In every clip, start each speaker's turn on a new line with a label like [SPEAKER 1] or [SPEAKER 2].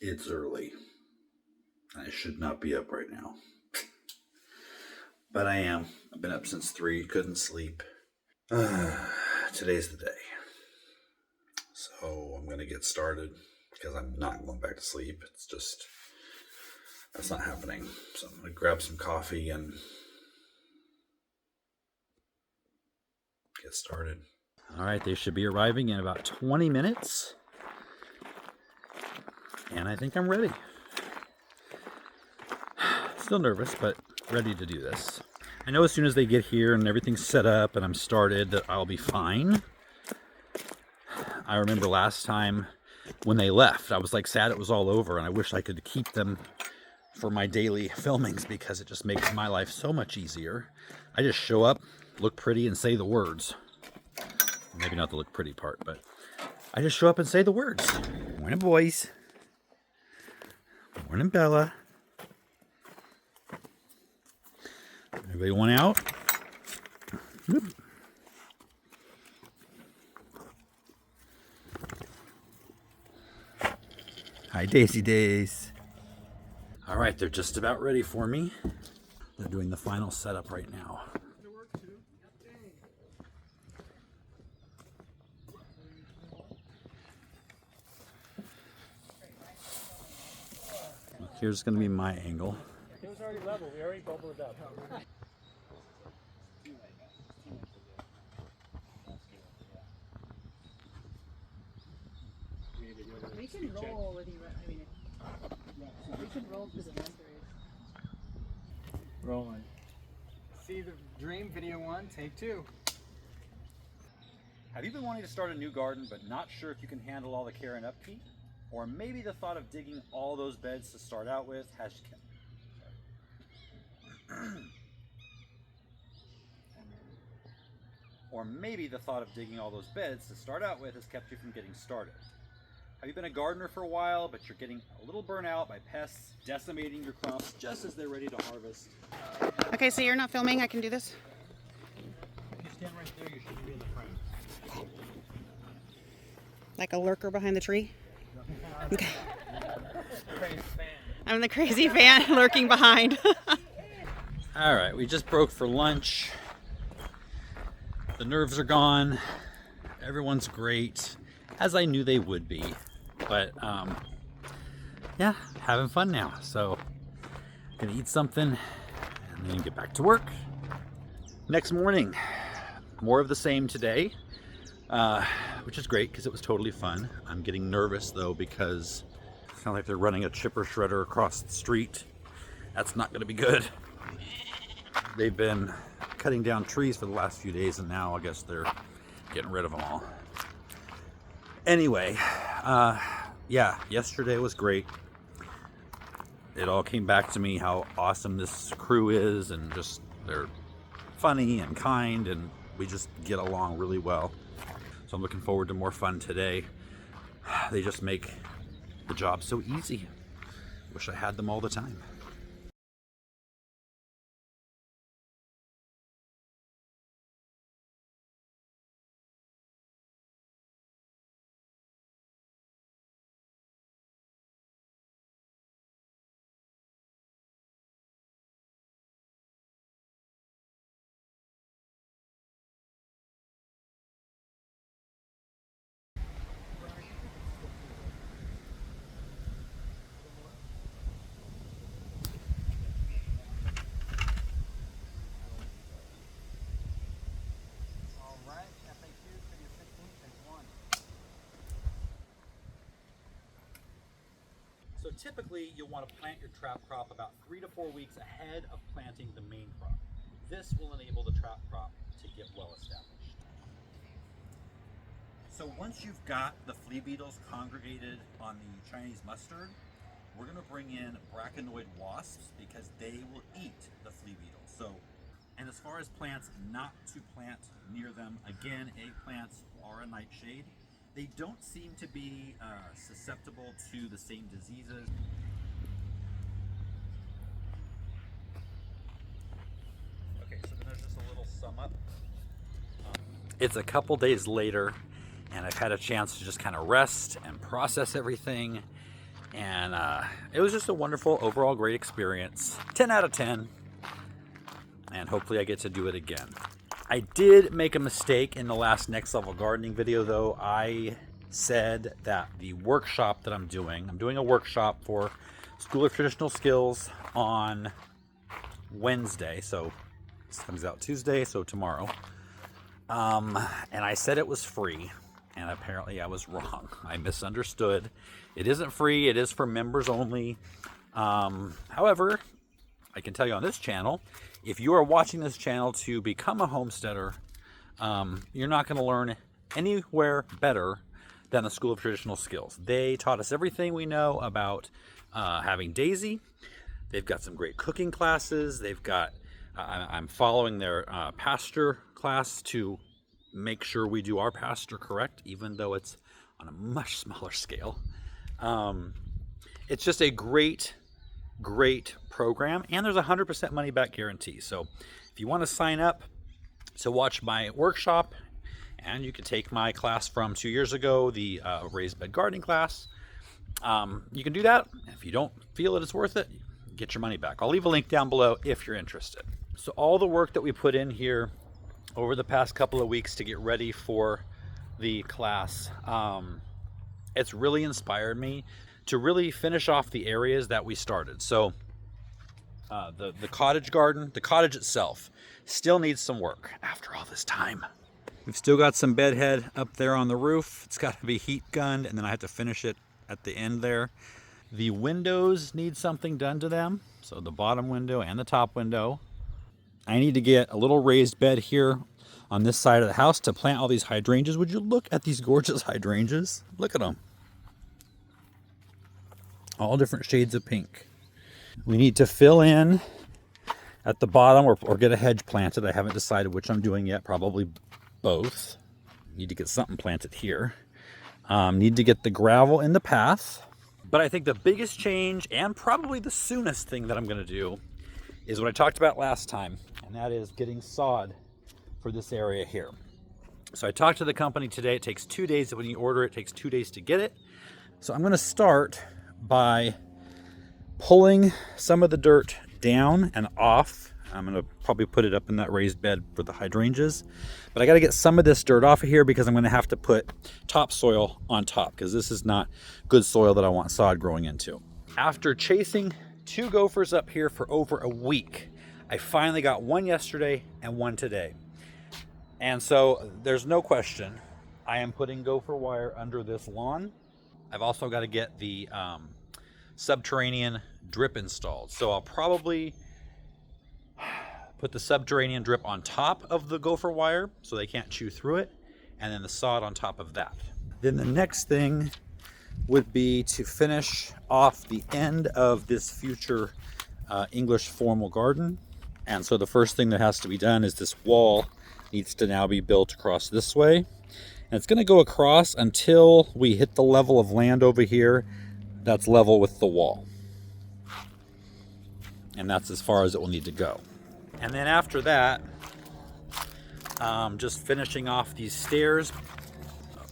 [SPEAKER 1] It's early. I should not be up right now. But I am. I've been up since 3, couldn't sleep. Today's the day. So I'm going to get started because I'm not going back to sleep. It's just, that's not happening. So I'm going to grab some coffee and get started. All right, they should be arriving in about 20 minutes. And I think I'm ready. Still nervous, but ready to do this. I know as soon as they get here and everything's set up and I'm started that I'll be fine. I remember last time when they left, I was like sad it was all over, and I wish I could keep them for my daily filmings because it just makes my life so much easier. I just show up, look pretty, and say the words. Maybe not the look pretty part, but I just show up and say the words. Morning, boys. Morning, Bella. Everybody want out? Whoop. Hi, Daisy Days. All right, they're just about ready for me. They're doing the final setup right now. Here's going to be my angle.
[SPEAKER 2] It was already level. We already bubbled it up.
[SPEAKER 3] We can roll with you. I mean, we can roll through the memories.
[SPEAKER 2] Rolling. See the dream, video 1, take 2.
[SPEAKER 4] Have you been wanting to start a new garden but not sure if you can handle all the care and upkeep? Or maybe the thought of digging all those beds to start out with has kept you from getting started. Have you been a gardener for a while, but you're getting a little burnt out by pests decimating your crops just as they're ready to harvest?
[SPEAKER 3] Okay, so you're not filming. I can do this.
[SPEAKER 4] If you stand right there, you should be in the frame.
[SPEAKER 3] Like a lurker behind the tree. Okay.
[SPEAKER 2] Crazy fan.
[SPEAKER 3] I'm the crazy fan lurking behind.
[SPEAKER 1] All right, we just broke for lunch. The nerves are gone. Everyone's great, as I knew they would be. But yeah, having fun now. So gonna eat something and then get back to work. Next morning, more of the same today, which is great because it was totally fun. I'm getting nervous though because it's kind of like they're running a chipper shredder across the street. That's not gonna be good. They've been cutting down trees for the last few days, and now I guess they're getting rid of them all. Anyway, yeah, yesterday was great. It all came back to me how awesome this crew is, and just they're funny and kind, and we just get along really well. So I'm looking forward to more fun today. They just make the job so easy. Wish I had them all the time.
[SPEAKER 2] Alright, FAQ for your 16th is 1.
[SPEAKER 4] So typically you'll want to plant your trap crop about 3 to 4 weeks ahead of planting the main crop. This will enable the trap crop to get well established. So once you've got the flea beetles congregated on the Chinese mustard, we're going to bring in braconid wasps because they will eat the flea beetles. So, and as far as plants not to plant near them, again, eggplants are a nightshade. They don't seem to be susceptible to the same diseases. Okay, so then there's just a little sum up. It's a couple days later, and I've had a chance to just kind of rest and process everything.
[SPEAKER 1] And it was just a wonderful, overall great experience. 10 out of 10. And hopefully I get to do it again. I did make a mistake in the last Next Level Gardening video though. I said that the workshop that I'm doing a workshop for School of Traditional Skills on Wednesday. So this comes out Tuesday, so tomorrow. And I said it was free, and apparently I was wrong. I misunderstood. It isn't free, it is for members only. However, I can tell you on this channel, if you are watching this channel to become a homesteader, you're not going to learn anywhere better than the School of Traditional Skills. They taught us everything we know about having Daisy. They've got some great cooking classes. They've got, I'm following their pasture class to make sure we do our pasture correct, even though it's on a much smaller scale. It's just a great program, and there's a 100% money back guarantee. So if you want to sign up to watch my workshop, and you can take my class from 2 years ago, the raised bed gardening class, you can do that. If you don't feel that it's worth it, get your money back. I'll leave a link down below if you're interested. So all the work that we put in here over the past couple of weeks to get ready for the class, it's really inspired me to really finish off the areas that we started. So the cottage garden, the cottage itself, still needs some work after all this time. We've still got some bed head up there on the roof. It's got to be heat gunned, and then I have to finish it at the end there. The windows need something done to them. So the bottom window and the top window. I need to get a little raised bed here on this side of the house to plant all these hydrangeas. Would you look at these gorgeous hydrangeas? Look at them. All different shades of pink. We need to fill in at the bottom or get a hedge planted. I haven't decided which I'm doing yet. Probably both. Need to get something planted here. Need to get the gravel in the path. But I think the biggest change, and probably the soonest thing that I'm going to do, is what I talked about last time, and that is getting sod for this area here. So I talked to the company today. It takes 2 days. When you order it, it takes 2 days to get it. So I'm going to start by pulling some of the dirt down and off. I'm going to probably put it up in that raised bed for the hydrangeas. But I got to get some of this dirt off of here because I'm going to have to put topsoil on top, because this is not good soil that I want sod growing into. After chasing 2 gophers up here for over a week, I finally got one yesterday and one today. And so there's no question, I am putting gopher wire under this lawn. I've also got to get the subterranean drip installed. So I'll probably put the subterranean drip on top of the gopher wire so they can't chew through it, and then the sod on top of that. Then the next thing would be to finish off the end of this future English formal garden. And so the first thing that has to be done is this wall needs to now be built across this way. And it's going to go across until we hit the level of land over here that's level with the wall. And that's as far as it will need to go. And then after that, just finishing off these stairs,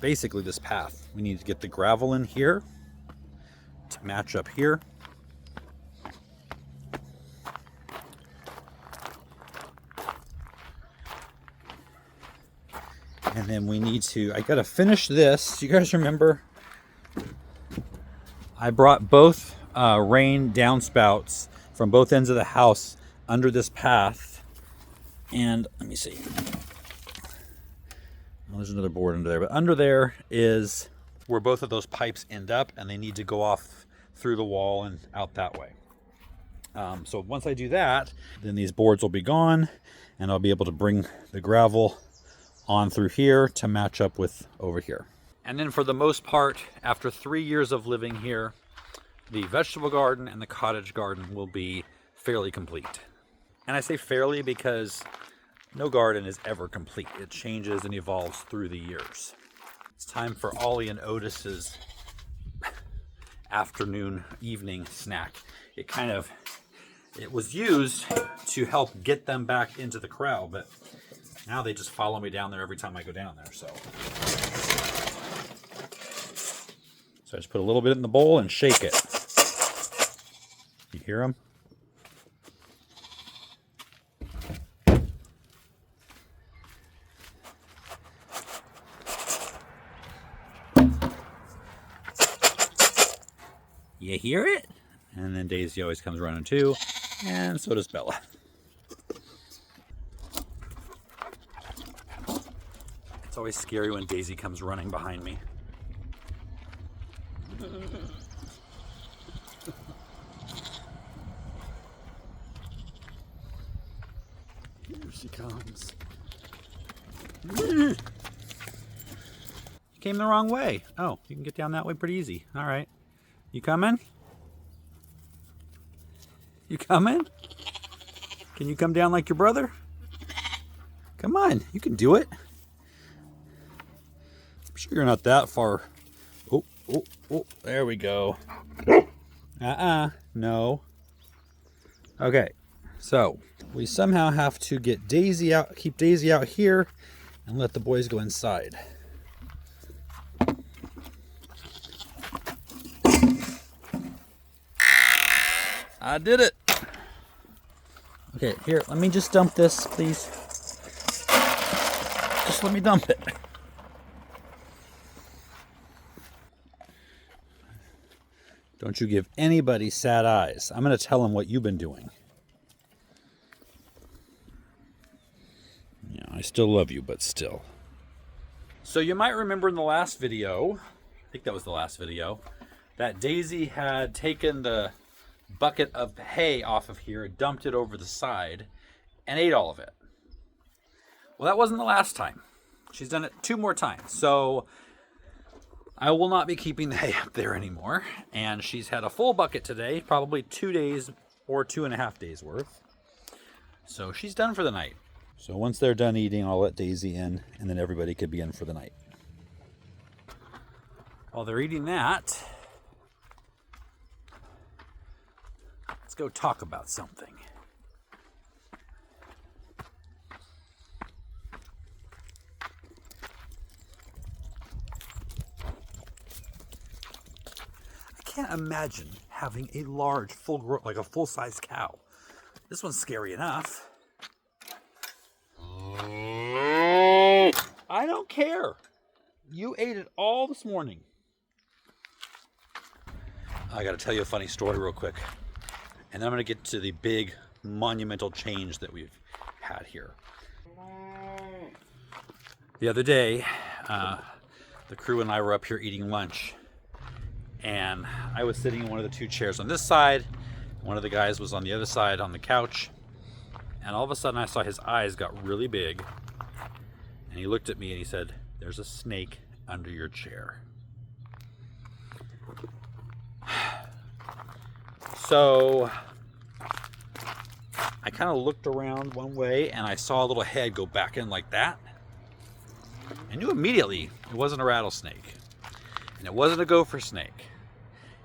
[SPEAKER 1] basically this path. We need to get the gravel in here to match up here. And then we need to, I gotta finish this. You guys remember? I brought both rain downspouts from both ends of the house under this path. And let me see. Well, there's another board under there, but under there is where both of those pipes end up, and they need to go off through the wall and out that way. So once I do that, then these boards will be gone, and I'll be able to bring the gravel on through here to match up with over here. And then for the most part, after 3 years of living here, the vegetable garden and the cottage garden will be fairly complete. And I say fairly because no garden is ever complete. It changes and evolves through the years. It's time for Ollie and Otis's afternoon, evening snack. It was used to help get them back into the corral, but now they just follow me down there every time I go down there. So So I just put a little bit in the bowl and shake it. You hear them? You hear it? And then Daisy always comes running too, and so does Bella. It's always scary when Daisy comes running behind me. Here she comes. You came the wrong way. Oh, you can get down that way pretty easy. All right. You coming? You coming? Can you come down like your brother? Come on, you can do it. I'm sure you're not that far. Oh, oh, oh, there we go. No. Okay, so we somehow have to get Daisy out, keep Daisy out here, and let the boys go inside. I did it. Okay, here, let me just dump this, please. Just let me dump it. Don't you give anybody sad eyes. I'm going to tell them what you've been doing. Yeah, I still love you, but still. So you might remember in the last video, I think that was the last video, that Daisy had taken the bucket of hay off of here, dumped it over the side, and ate all of it. Well, that wasn't the last time. She's done it 2 more times. So I will not be keeping the hay up there anymore. And she's had a full bucket today, probably 2 days or 2.5 days worth. So she's done for the night. So once they're done eating, I'll let Daisy in, and then everybody could be in for the night. While they're eating that, let's go talk about something. I can't imagine having a large, like a full-size cow. This one's scary enough. I don't care. You ate it all this morning. I got to tell you a funny story real quick. And then I'm going to get to the big monumental change that we've had here. The other day, the crew and I were up here eating lunch. And I was sitting in one of the 2 chairs on this side. One of the guys was on the other side on the couch. And all of a sudden I saw his eyes got really big. And he looked at me and he said, "There's a snake under your chair." So I kind of looked around one way and I saw a little head go back in like that. I knew immediately it wasn't a rattlesnake. And it wasn't a gopher snake.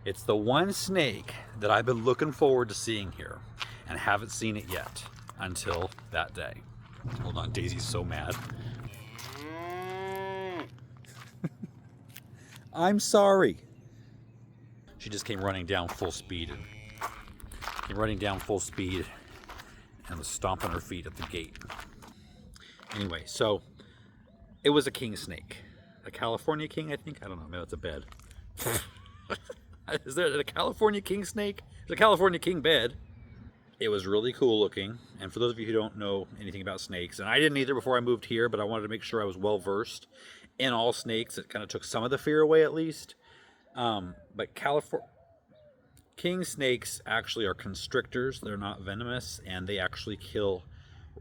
[SPEAKER 1] It's the one snake that I've been looking forward to seeing here and haven't seen it yet until that day. Hold on, Daisy's so mad. I'm sorry. She just came running down full speed and was stomping her feet at the gate. Anyway, so it was a king snake. A California king, I think? I don't know, maybe that's a bed. Is there a California king snake? There's a California king bed. It was really cool looking. And for those of you who don't know anything about snakes, and I didn't either before I moved here, but I wanted to make sure I was well versed in all snakes. It kind of took some of the fear away at least. But king snakes actually are constrictors. They're not venomous, and they actually kill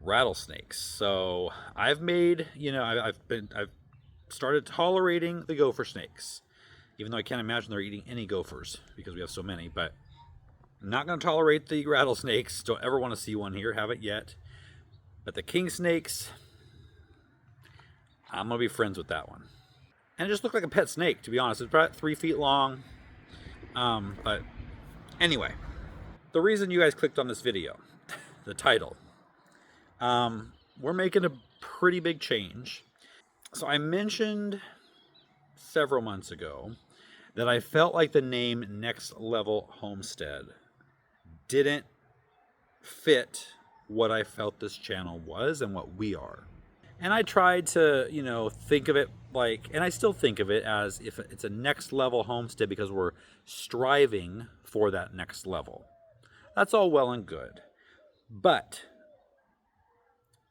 [SPEAKER 1] rattlesnakes. So I've made, I've started tolerating the gopher snakes, even though I can't imagine they're eating any gophers because we have so many. But I'm not going to tolerate the rattlesnakes. Don't ever want to see one here. Haven't yet. But the king snakes, I'm going to be friends with that one. And it just looked like a pet snake, to be honest. It's about 3 feet long. But anyway, the reason you guys clicked on this video, the title, we're making a pretty big change. So I mentioned several months ago that I felt like the name Next Level Homestead didn't fit what I felt this channel was and what we are. And I tried to, you know, think of it like, and I still think of it as if it's a next level homestead because we're striving for that next level. That's all well and good. But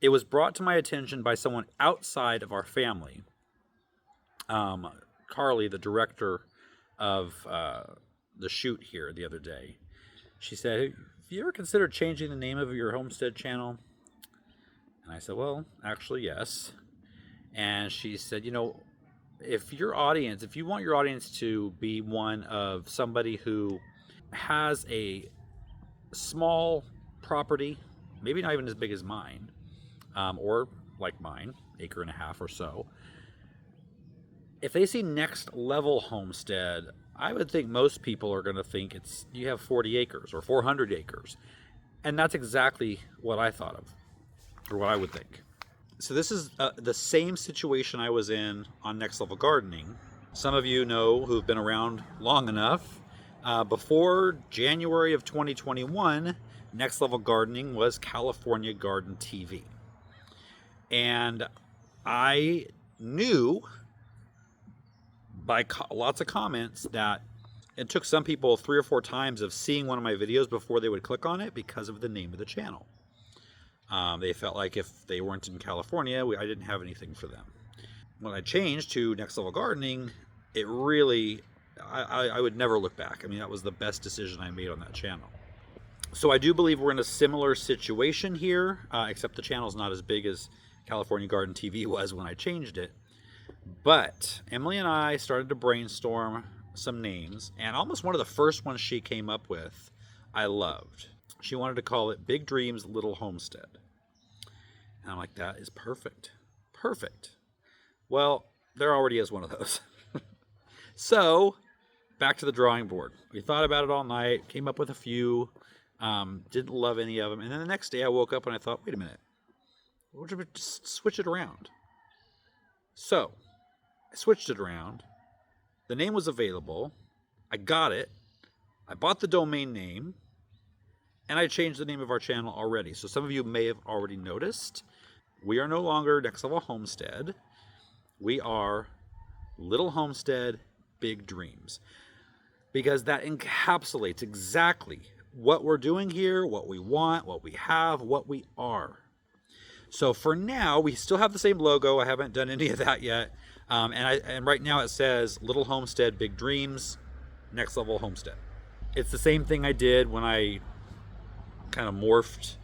[SPEAKER 1] it was brought to my attention by someone outside of our family. Carly, the director of the shoot here the other day, she said, "Have you ever considered changing the name of your homestead channel?" And I said, "Well, actually, yes." And she said, "You know, if you want your audience to be one of somebody who has a small property, maybe not even as big as mine, or like mine, 1.5 acres or so, if they see Next Level Homestead, I would think most people are going to think you have 40 acres or 400 acres. And that's exactly what I thought of, or what I would think. So this is the same situation I was in on Next Level Gardening. Some of you know who've been around long enough. Before January of 2021, Next Level Gardening was California Garden TV. And I knew by lots of comments that it took some people 3 or 4 times of seeing one of my videos before they would click on it because of the name of the channel. They felt like if they weren't in California, I didn't have anything for them. When I changed to Next Level Gardening, it really, I would never look back. I mean, that was the best decision I made on that channel. So I do believe we're in a similar situation here, except the channel's not as big as California Garden TV was when I changed it. But Emilie and I started to brainstorm some names, and almost one of the first ones she came up with, I loved. She wanted to call it Big Dreams, Little Homestead. And I'm like, that is perfect. Perfect. Well, there already is one of those. So, back to the drawing board. We thought about it all night, came up with a few, didn't love any of them. And then the next day I woke up and I thought, wait a minute, what if we just switch it around? So, I switched it around. The name was available. I got it. I bought the domain name. And I changed the name of our channel already. So some of you may have already noticed. We are no longer Next Level Homestead. We are Little Homestead, Big Dreams. Because that encapsulates exactly what we're doing here, what we want, what we have, what we are. So for now, we still have the same logo. I haven't done any of that yet. And right now it says Little Homestead, Big Dreams, Next Level Homestead. It's the same thing I did when I kind of morphed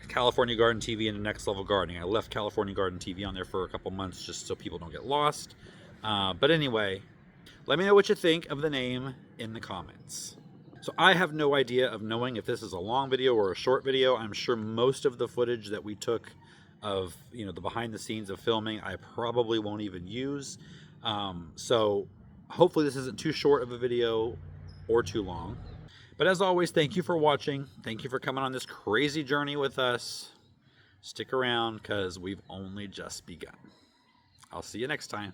[SPEAKER 1] California Garden TV into Next Level Gardening. I left California Garden TV on there for a couple months just so people don't get lost. But anyway, let me know what you think of the name in the comments. So I have no idea of knowing if this is a long video or a short video. I'm sure most of the footage that we took of, you know, the behind the scenes of filming, I probably won't even use. So hopefully this isn't too short of a video or too long. But as always, thank you for watching. Thank you for coming on this crazy journey with us. Stick around because we've only just begun. I'll see you next time.